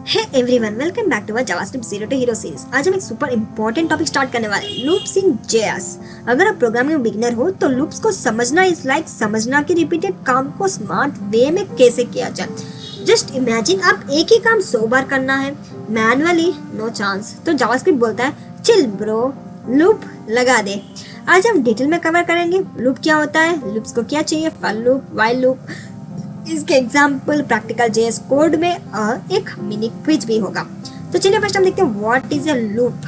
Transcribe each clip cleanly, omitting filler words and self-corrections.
Hey everyone, welcome back to our JavaScript zero to hero series. आज हम एक super important topic start करने वाले हैं, लूप्स इन जेएस। अगर आप प्रोग्रामिंग में बिगिनर हो तो लूप्स को समझना इज लाइक समझना कि रिपीटेड काम को स्मार्ट वे में कैसे किया जाए। जस्ट इमेजिन आप एक ही काम 100 बार करना है मैनुअली, नो चांस। तो जावास्क्रिप्ट बोलता है चिल ब्रो, लूप लगा दे। आज हम डिटेल में कवर करेंगे लूप क्या होता है, लूप्स को क्या चाहिए, फॉर लूप, व्हाइल लूप, इसके एग्जाम्पल प्रैक्टिकल जेएस कोड में और एक मिनी क्विज भी होगा। तो चलिए फर्स्ट हम देखते हैं what is a loop.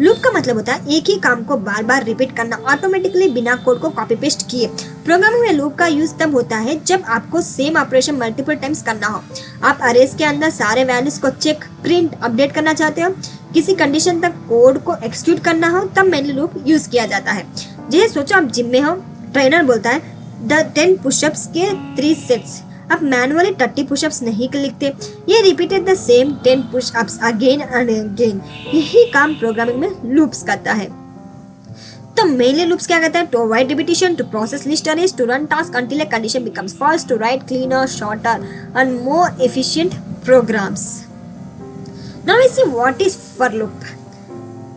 Loop का मतलब होता है एक ही काम को बार बार रिपीट करना ऑटोमेटिकली बिना कोड को कॉपी पेस्ट किए। प्रोग्रामिंग में लूप का यूज तब होता है जब आपको सेम ऑपरेशन मल्टीपल टाइम्स करना हो। आप अरेज के अंदर सारे वैल्यूज को चेक, प्रिंट, अपडेट करना चाहते हो, किसी कंडीशन तक कोड को एक्सिक्यूट करना हो, तब मेनली लूप यूज किया जाता है। जैसे सोचो आप जिम में हो, ट्रेनर बोलता है द 10 पुशअप्स के 3 सेट्स। आप मैनुअली 30 पुशअप्स नहीं लिखते, ये repeated the same 10 pushups again and again. यही काम प्रोग्रामिंग में लूप्स करता है। तो मेनली लूप्स क्या करता है, to avoid repetition, to process list arrays, to run task until a condition becomes false, to write cleaner, shorter and more efficient programs. Now we see what is for loop.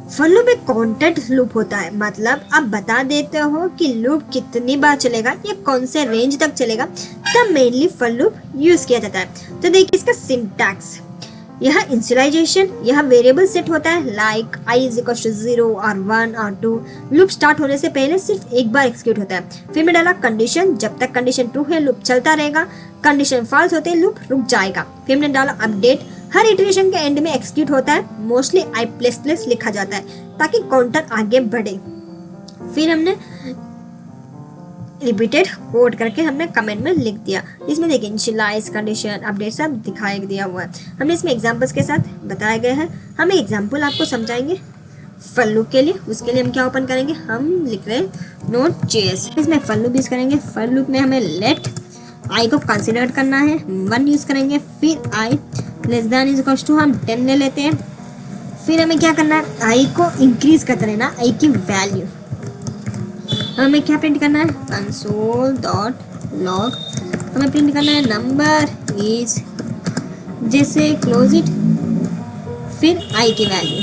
For loop एक content loop होता है, मतलब आप बता देते हो कि loop कितनी बार चलेगा या कौन से रेंज तक चलेगा, तब मेनली फॉर लूप यूज किया जाता है। तो देखिए इसका सिंटैक्स, यह इनिशियलाइजेशन, यह वेरिएबल सेट होता है like i is equal to 0 और 1 और 2। लूप स्टार्ट होने से पहले सिर्फ एक बार एक्सिक्यूट होता है। फिर मैं डाला कंडीशन, जब तक कंडीशन ट्रू है लूप चलता रहेगा, कंडीशन फॉल्स होते ही लूप रुक जाएगा। फिर मैंने डाला अपडेट, हर इटरेशन के एंड में एक्सिक्यूट होता है, मोस्टली i++ लिखा जाता है ताकि काउंटर आगे बढ़े। फिर हमने रिपीटेड कोड करके हमने कमेंट में लिख दिया। इसमें देखिए इनिशियलाइज, कंडीशन, अपडेट सब दिखाया दिया हुआ है। हमने इसमें एग्जांपल्स के साथ बताया गया है। हम एग्जांपल आपको समझाएंगे फॉर लूप के लिए। उसके लिए हम क्या ओपन करेंगे, हम लिख रहे हैं नोट.js। इसमें फॉर लूप यूज करेंगे। फॉर लूप में हमें लेट i को कंसिडर करना है, 1 यूज करेंगे। फिर i less than is equal to हम 10 ले लेते हैं। फिर हमें क्या करना है, i को इंक्रीज करते रहना, i की वैल्यू। हमें क्या प्रिंट करना है, console.log। हमें प्रिंट करना है नंबर इज, जैसे क्लोज इट, फिर i की वैल्यू।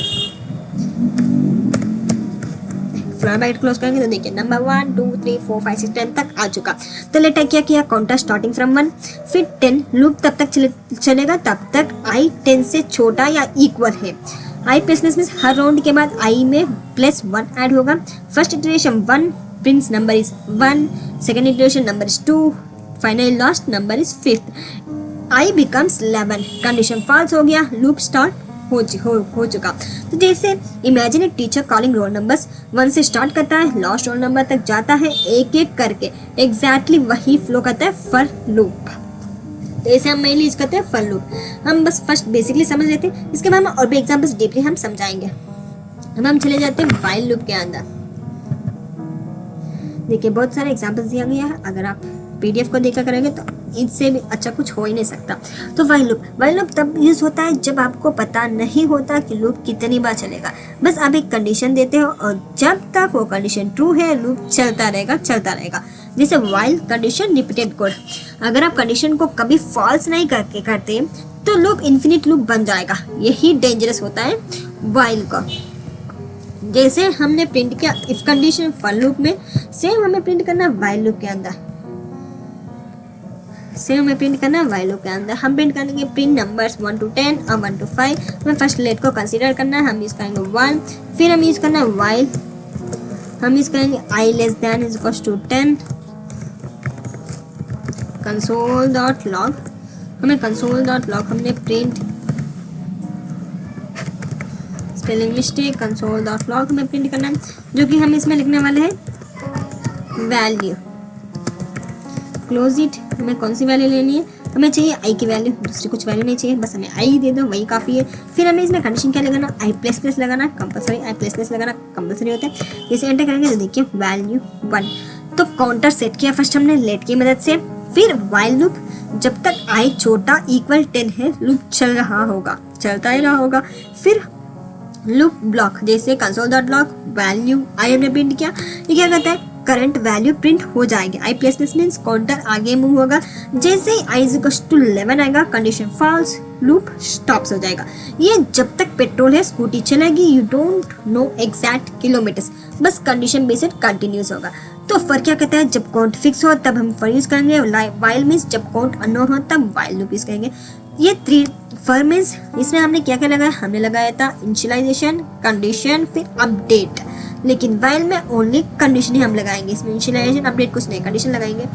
ब्रैकेट क्लोज करेंगे तो देखिए नंबर 1 2 3 4 5 6 10 तक आ चुका। तो लेटर क्या किया, काउंटर स्टार्टिंग फ्रॉम 1, फिर 10 लूप तब तक चलेगा तब तक i 10 से छोटा या इक्वल है। i++ मींस हर राउंड के बाद i में +1 ऐड होगा। First iteration 1 prints number is 1, second iteration number is 2, finally last number is 5। i becomes 11, condition false हो गया, लूप स्टार्ट हो चुका। तो जैसे imagine a teacher calling roll numbers, 1 से स्टार्ट करता है, लास्ट रोल नंबर तक जाता है, एक एक करके एग्जैक्टली वही फ्लो करता है फॉर लूप। तो ऐसे हम मेनली यूज करते हैं फॉर लूप। हम बस फर्स्ट बेसिकली समझ लेते हैं, इसके बाद हम और भी एग्जांपल्स डीपली हम समझाएंगे। हम चले जाते हैं व्हाइल लूप के अंदर। देखिए बहुत सारे एग्जांपल्स दिया गया है, अगर आप पीडीएफ को देखा करेंगे तो इससे भी अच्छा कुछ हो ही नहीं सकता। तो व्हाइल लूप तब यूज होता है जब आपको पता नहीं होता कि लूप कितनी बार चलेगा। बस आप एक कंडीशन देते हो और जब तक वो कंडीशन ट्रू है लूप चलता रहेगा। जैसे व्हाइल कंडीशन रिपीटेड कोड, अगर आप कंडीशन को कभी फॉल्स नहीं करते तो लूप इन्फिनिट लूप बन जाएगा। यही डेंजरस होता है व्हाइल का। जैसे हमने प्रिंट किया इफ कंडीशन फॉर लूप में, सेम हमें प्रिंट करना व्हाइल लूप के अंदर। हम प्रिंट करेंगे प्रिंट नंबर्स 1 to 10 और 1 to 5। हमें फर्स्ट लेट को कंसीडर करना है, हम यूज करेंगे 1। फिर हम यूज करना है व्हाइल, हम यूज करेंगे i less than is equal to 10, console.log। हमें console.log हमने प्रिंट, स्पेलिंग मिस्टेक, console.log हमें प्रिंट करना है, जो कि हम इसमें लिखने वाले हैं वैल्यू। क्लोज इट, हमें कौन सी वैल्यू लेनी है, हमें चाहिए i की वैल्यू, दूसरी कुछ वैल्यू नहीं चाहिए, बस हमें i दे दो वही काफ़ी है। फिर हमें इसमें कंडीशन क्या लगाना, i++ लगाना कंपलसरी, i++ लगाना कंपलसरी होता है। जैसे एंटर करेंगे तो देखिए वैल्यू 1। तो काउंटर सेट किया फर्स्ट हमने लेट की मदद से। फिर व्हाइल लूप, जब तक i छोटा इक्वल 10 है लूप चलता ही रहा होगा। फिर लूप ब्लॉक, जैसे console.log वैल्यू i हमने प्रिंट किया, ये क्या करता है, करंट वैल्यू प्रिंट हो जाएगी। आई प्लस प्लस मीन्स काउंटर आगे मूव होगा। जैसे ही आई इज इक्वल टू 11 आएगा कंडीशन फॉल्स, लूप स्टॉप्स हो जाएगा। ये जब तक पेट्रोल है स्कूटी चलेगी। You don't know exact kilometres, बस कंडीशन बेस्ड कंटिन्यूस होगा। तो फर क्या कहता है, जब काउंट फिक्स हो तब हम फर यूज करेंगे, वाइल मीन्स जब काउंट अननोन हो तब वाइल लूप यूज करेंगे। ये 3 फर मीन्स इसमें हमने क्या क्या लगाया, हमने लगाया था इनिशियलाइजेशन, कंडीशन, फिर अपडेट। लेकिन वाइल में ओनली कंडीशन ही हम लगाएंगे, इसमें इनिशियलाइजेशन अपडेट कुछ नहीं, कंडीशन लगाएंगे।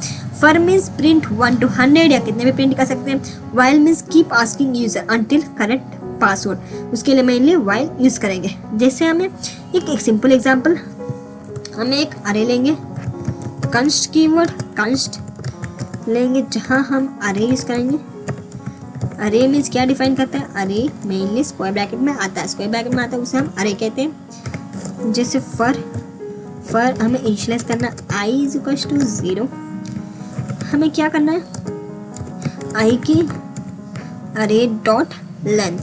फर मीन्स प्रिंट 1 to 100 या कितने भी प्रिंट कर सकते हैं। While means keep asking user until correct password, उसके लिए मेनली वाइल यूज करेंगे। जैसे हमें एक सिंपल एग्जांपल, हमें एक अरे लेंगे, कंस्ट कीवर्ड कंस्ट लेंगे जहां हम अरे यूज करेंगे। अरे मीन्स क्या डिफाइन करता है, अरे मेनली स्क्वायर ब्रैकेट में आता है, स्क्वायर ब्रैकेट में आता है उसे हम अरे कहते हैं। जैसे फर हमें इनिशियलाइज करना i इज इक्वल टू 0। हमें क्या करना है, i की अरे डॉट लेंथ,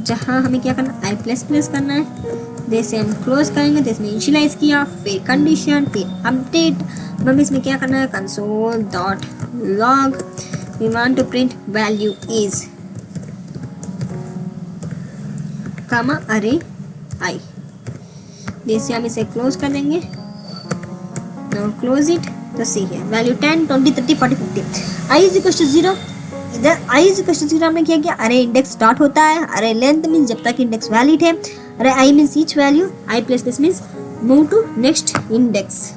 जहां हमें क्या करना i प्लस प्लस करना है। जैसे हम क्लोज करेंगे तो इसमें इनिशियलाइज किया, फिर कंडीशन, फिर अपडेट। हम इसमें क्या करना है, console dot log we want to print value is comma array I. जैसे हम इसे क्लोज कर देंगे, नाउ क्लोज इट, तो सी है value 10 20 30 40 50। I is equal to 0, इधर आई इज इक्वल टू 0 हमने क्या किया, अरे इंडेक्स स्टार्ट होता है, अरे लेंथ मीन्स जब तक इंडेक्स वैलिड है, array i means each value, i plus plus means move to next index.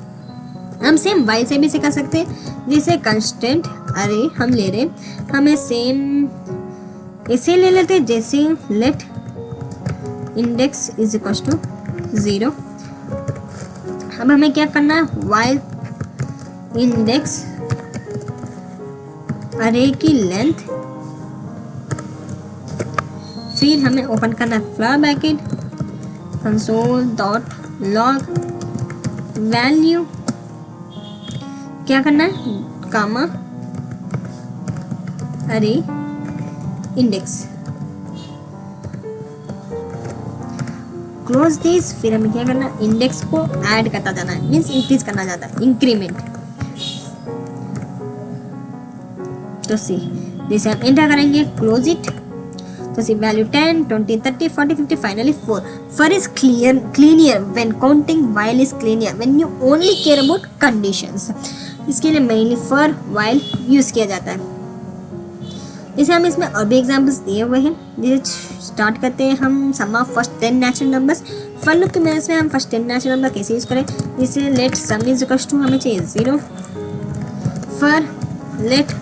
हम सेम वाइल से भी से कर सकते हैं। जैसे कंस्टेंट अरे हम ले रहे, हमें सेम इसे ले लेते हैं। जैसे let index is equal to 0। अब हमें क्या करना है, वाइल इंडेक्स अरे की लेंथ, फिर हमें ओपन करना है flower bracket, console dot log value, क्या करना है, कामा अरे इंडेक्स, क्लोज दिस। फिर हमें क्या करना है, इंडेक्स को ऐड करता जाना है, मीन्स इंक्रीज करना जाता है, इंक्रीमेंट। तो सी जैसे हम एंटर करेंगे, क्लोज इट, तो see value 10 20 30 40 50 finally 4। For is cleaner when counting, while is cleaner when you only care about conditions. इसके लिए मेनली फर वाइल यूज किया जाता है। जैसे हम इसमें और भी एग्जांपल्स दिए हुए हैं। जैसे स्टार्ट करते हैं हम sum of first 10 natural numbers. For loop की मदद से हम फर्स्ट 10 नेचुरल नंबर कैसे यूज करें, जैसे let sum is equal to हमें चाहिए 0, for let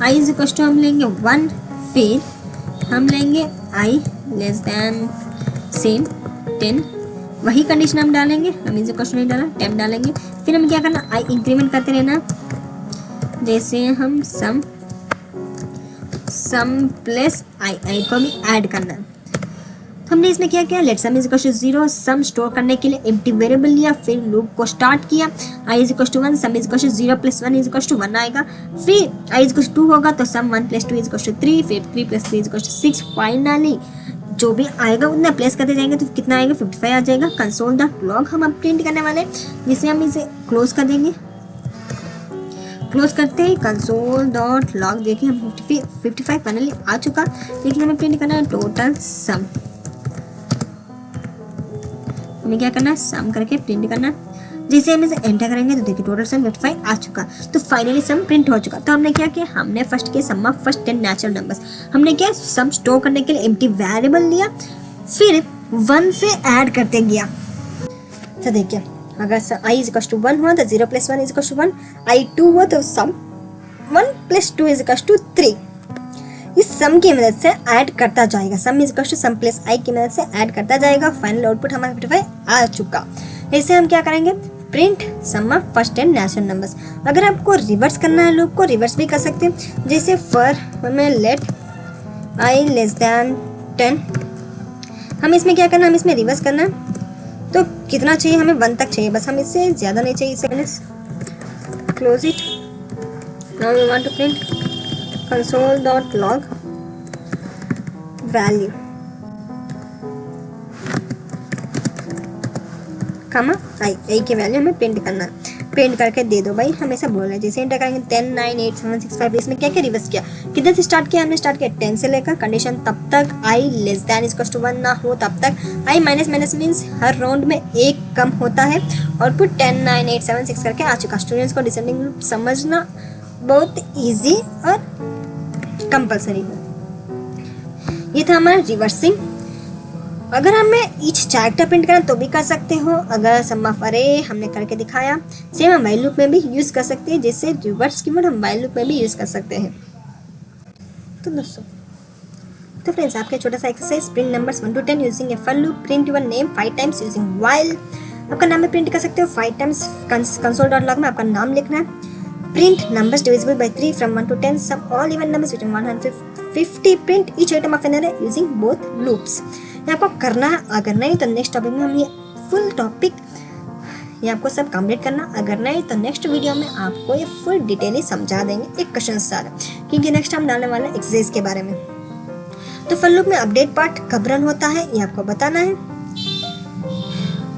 I is equal to हम लेंगे 1, फिर हम लेंगे i लेस देन सेम 10, वही कंडीशन हम डालेंगे, हम इज इक्वल टू नहीं डाला 10 डालेंगे। फिर हमें क्या करना, i इंक्रीमेंट करते रहना। जैसे हम सम प्लस आई को भी ऐड करना है। हमने इसमें क्या किया, let sum is equal to 0, sum store करने के लिए एम्प्टी वेरिएबल लिया, फिर लूप को स्टार्ट किया। i is equal to 1, sum is equal to 0 plus 1 is equal to 1 आएगा। फिर i इज इक्वल टू 2 होगा तो sum 1 plus 2 is equal to 3, फिर 3 plus 3 is equal to 6। Finally जो भी आएगा उतना प्लेस करते जाएंगे तो कितना आएगा, 55 आ जाएगा। कंसोल डॉट लॉग हम अब प्रिंट करने वाले हैं, जिसे हम इसे क्लोज कर देंगे। क्लोज करते हैं कंसोल डॉट लॉग, देखिए हम 55 फाइनली आ चुका। लेकिन हमें प्रिंट करना है टोटल सम, हमें क्या करना है, सम करके प्रिंट करना है। जैसे हम इसे एंटर करेंगे तो देखिए टोटल सम 55 आ चुका। तो फाइनली सम प्रिंट हो चुका। तो हमने क्या किया, हमने फर्स्ट किया सम ऑफ फर्स्ट 10 नेचुरल नंबर्स। हमने क्या सम स्टोर करने के लिए एम्प्टी वेरिएबल लिया, फिर 1 से ऐड करते गया। तो देखिए अगर i इज इक्वल टू 1 हुआ तो 0 plus 1 is equal to 1, i 2 हुआ तो sum 1 plus 2 is equal to 3। इस सम की मदद से ऐड करता जाएगा, sum is equal to sum plus i की मदद से ऐड करता जाएगा। फाइनल आउटपुट हमारा 55 आ चुका। ऐसे हम क्या करेंगे, print sum of first 10 natural numbers. अगर आपको रिवर्स करना है लूप को, रिवर्स भी कर सकते हैं। जैसे फॉर हमें लेट i लेस देन 10, हम इसमें क्या करना, हम इसमें रिवर्स करना है। तो कितना चाहिए हमें, 1 तक चाहिए बस, हम इससे ज़्यादा नहीं चाहिए। इसे close it, now we want to print console dot log value, comma I, I की वैल्यू हमें प्रिंट करना है। प्रिंट करके दे दो भाई, हमेशा बोल रहे हैं। जैसे इंटर करेंगे 10 9 8 7 6 5, इसमें क्या क्या रिवर्स किया, कितने से स्टार्ट किया, हमने स्टार्ट किया 10 से लेकर, कंडीशन तब तक i less than equal to 1 ना हो तब तक, i माइनस माइनस मीन्स हर राउंड में एक कम होता है, और फिर 10 9 8 7 6 करके आ चुका। स्टूडेंट्स को डिसेंडिंग लूप समझना बहुत ईजी और कंपल्सरी है। ये था हमारा रिवर्सिंग। अगर हमें ईच कैरेक्टर प्रिंट करना तो भी कर सकते हो। अगर सम ऑफ अरे हमने करके दिखाया, सेम हम व्हाइल लूप में भी यूज़ कर सकते हैं, जैसे रिवर्स कीवर्ड हम व्हाइल लूप में भी यूज़ कर सकते हैं। तो दोस्तों, तो फ्रेंड्स, आपका छोटा सा exercise, print numbers 1 to 10 using A for loop, print your name 5 times using while. आपका नाम में प्रिंट कर सकते हो 5 टाइम्स, console.log में आपका नाम लिखना है। Print numbers divisible by 3 from 1 to 10, sum all even numbers between 150, print each item of an array using both loops। ये आपको करना है। अगर नहीं तो नेक्स्ट टॉपिक में हम ये फुल टॉपिक ये आपको सब कंप्लीट करना। अगर नहीं तो नेक्स्ट वीडियो में आपको ये फुल डिटेली समझा देंगे एक क्वेश्चन सारा, क्योंकि नेक्स्ट हम डालने वाले एक्सरसाइज के बारे में। तो फल लूप में अपडेट पार्ट कब रन होता है ये आपको बताना है।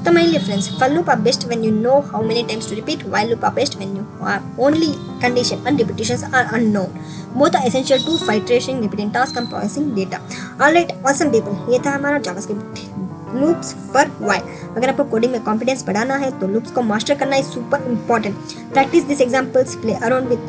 तो mainly friends, for loop are best when you know how many times to repeat, while loop are best when you are only condition and repetitions are unknown. Both are essential to for iteration, repeating task and processing data. Alright, awesome people, ये था हमारा JavaScript loops for while. अगर आपको coding में confidence बढ़ाना है तो loops को मास्टर करना is super important. Practice this examples, play around with